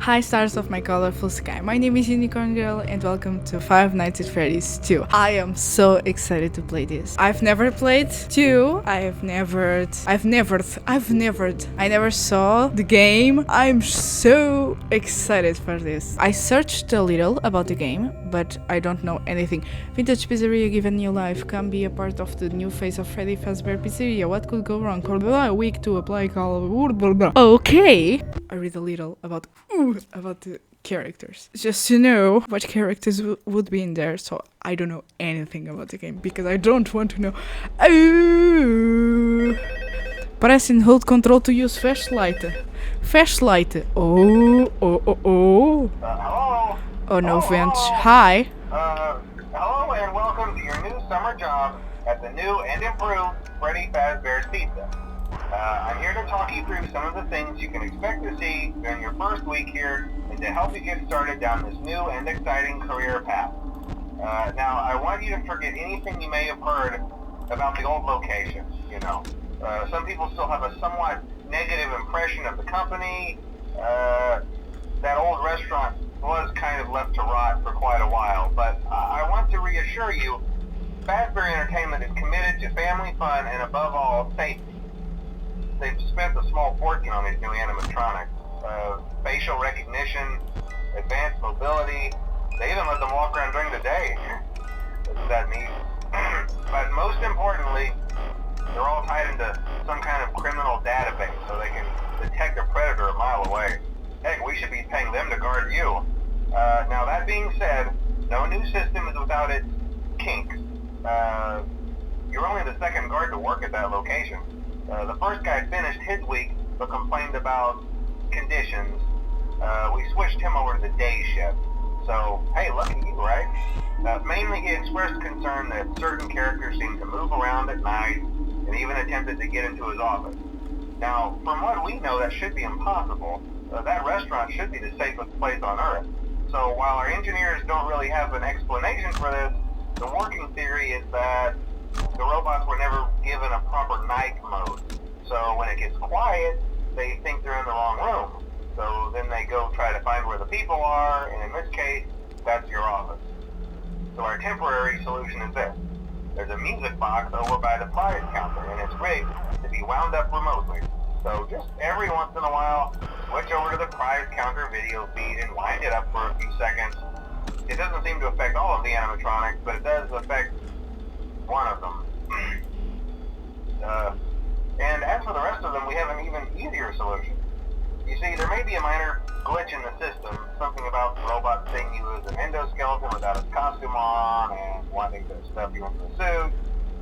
Hi stars of my colorful sky, my name is Unicorn Girl and welcome to Five Nights at Freddy's 2. I am so excited to play this. I've never played 2, I never saw the game. I'm so excited for this. I searched a little about the game, but I don't know anything. Vintage Pizzeria give a new life, come be a part of the new face of Freddy Fazbear Pizzeria. What could go wrong? Week to apply call. Okay. I read a little about the characters, just to know what characters would be in there. So I don't know anything about the game because I don't want to know. Oh, press and hold control to use flashlight. Oh. Hello? Oh no, Vent. Hello? Hi. Hello and welcome to your new summer job at the new and improved Freddy Fazbear's Pizza. I'm here to talk you through some of the things you can expect to see during your first week here and to help you get started down this new and exciting career path. Now, I want you to forget anything you may have heard about the old location, some people still have a somewhat negative impression of the company. That old restaurant was kind of left to rot for quite a while, but I want to reassure you, Fazbear Entertainment is committed to family fun and above all, safety. They've spent a small fortune on these new animatronics. Facial recognition, advanced mobility, they even let them walk around during the day. Isn't that neat? But most importantly, they're all tied into some kind of criminal database so they can detect a predator a mile away. Heck, we should be paying them to guard you. Now that being said, no new system is without its kinks. You're only the second guard to work at that location. The first guy finished his week but complained about conditions. We switched him over to the day shift. So, hey, lucky you, right? Mainly he expressed concern that certain characters seemed to move around at night and even attempted to get into his office. Now, from what we know, that should be impossible. That restaurant should be the safest place on Earth. So while our engineers don't really have an explanation for this, the working theory is that the robots were never given a proper night mode. So when it gets quiet, they think they're in the wrong room. So then they go try to find where the people are, and in this case, that's your office. So our temporary solution is this. There's a music box over by the prize counter, and it's rigged to be wound up remotely. So just every once in a while, switch over to the prize counter video feed and wind it up for a few seconds. It doesn't seem to affect all of the animatronics, but it does affect one of them. And as for the rest of them, we have an even easier solution. You see, there may be a minor glitch in the system, something about the robot seeing you as an endoskeleton without its costume on and wanting to stuff you into a suit.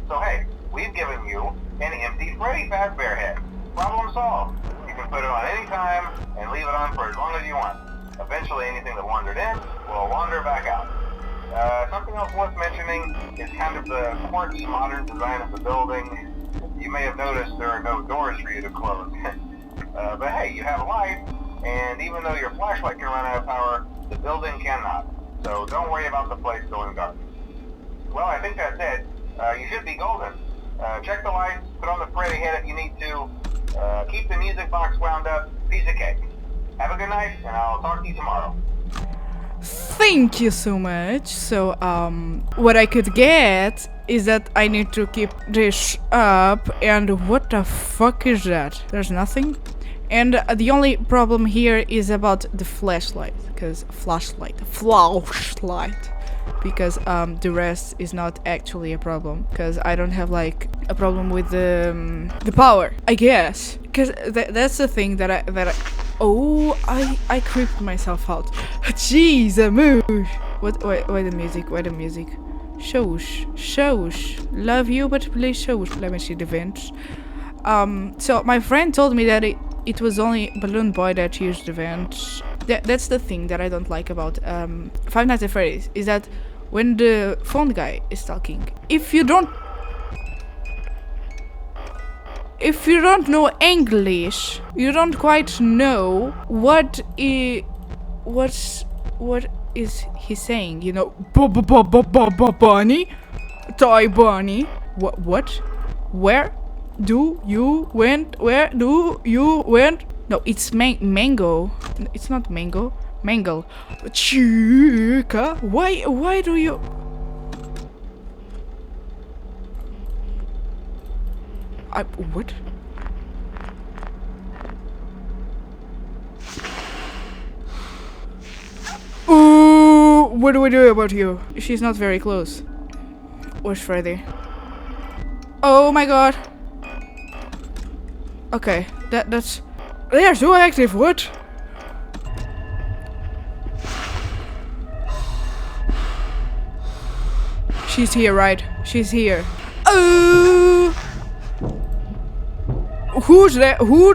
So hey, we've given you an empty Freddy Fazbear head. Problem solved. You can put it on any time and leave it on for as long as you want. Eventually anything that wandered in will wander back out. Something else worth mentioning is kind of the quirky modern design of the building. You may have noticed there are no doors for you to close. But hey, you have a light, and even though your flashlight can run out of power, the building cannot. So don't worry about the place going dark. Well, I think that's it. You should be golden. Check the lights, put on the Freddy head if you need to. Keep the music box wound up. Piece of cake. Have a good night, and I'll talk to you tomorrow. Thank you so much. So, what I could get is that I need to keep this up, and what the fuck is that? There's nothing. And the only problem here is about the flashlight, because the rest is not actually a problem, because I don't have like a problem with the power, I guess, because that's the thing that I creeped myself out. Jeez, move. Why the music? Shush. Love you, but please shush. Let me see the vents. So my friend told me that it was only Balloon Boy that used the vents. That's the thing that I don't like about Five Nights at Freddy's, is that when the phone guy is talking, if you don't know English, you don't quite know what is he saying, bunny, toy bunny, what, where do you went, No, it's mango. It's not mango. Mangle. Chica, why do you... what? Ooh, what do we do about you? She's not very close. Where's Freddy? Oh my god. Okay, that's... They are so active, what? She's here, right? She's here. Oh! Who's there? Who?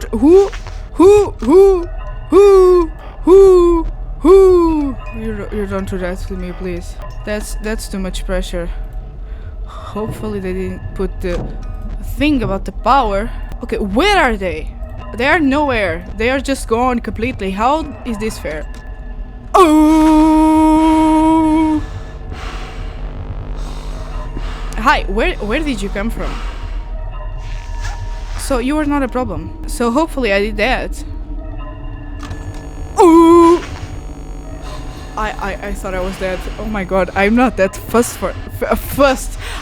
You don't do that to me, please. That's too much pressure. Hopefully they didn't put the thing about the power. Okay, where are they? They are nowhere. They are just gone completely. How is this fair? Oh! Hi, where did you come from? So you were not a problem. So hopefully I did that. Ooh! I thought I was dead. Oh my god, I'm not that fussed for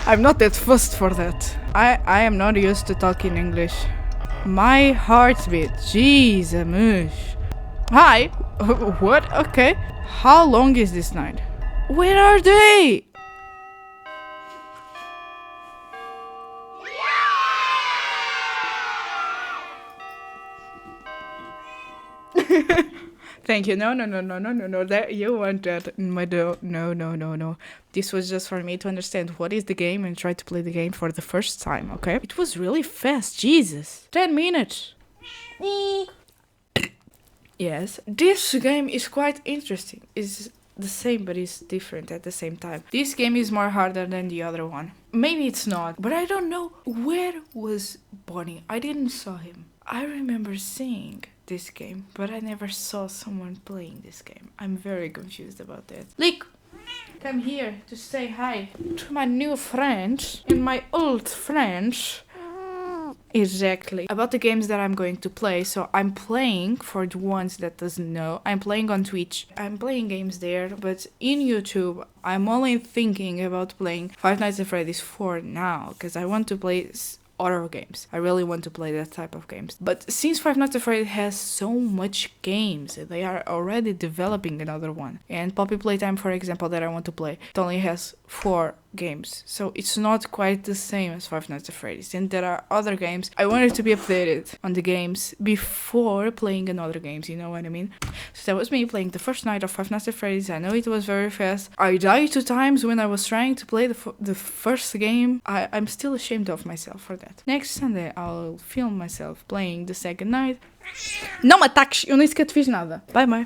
I'm not that fussed for that. I am not used to talking English. My heartbeat. Jesus. Hi. What? Okay. How long is this night? Where are they? Thank you. No. That you want that in my door. No. This was just for me to understand what is the game and try to play the game for the first time, okay? It was really fast, Jesus. 10 minutes. Yes. This game is quite interesting. It's the same, but it's different at the same time. This game is more harder than the other one. Maybe it's not, but I don't know. Where was Bonnie? I didn't saw him. I remember seeing this game, but I never saw someone playing this game. I'm very confused about that. Like, come here to say hi to my new friends and my old friends. Exactly. About the games that I'm going to play, so I'm playing, for the ones that doesn't know, I'm playing on Twitch. I'm playing games there, but in YouTube, I'm only thinking about playing Five Nights at Freddy's for now, because I want to play horror games. I really want to play that type of games. But since Five Nights at Freddy's has so much games, they are already developing another one. And Poppy Playtime, for example, that I want to play, it only has 4 games. So it's not quite the same as Five Nights at Freddy's. And there are other games. I wanted to be updated on the games before playing another games, you know what I mean? So that was me playing the first night of Five Nights at Freddy's. I know it was very fast. I died 2 times when I was trying to play the first game. I'm still ashamed of myself for that. Next Sunday I'll film myself playing the second night. Não me ataques, eu nem sequer te fiz nada. Bye bye.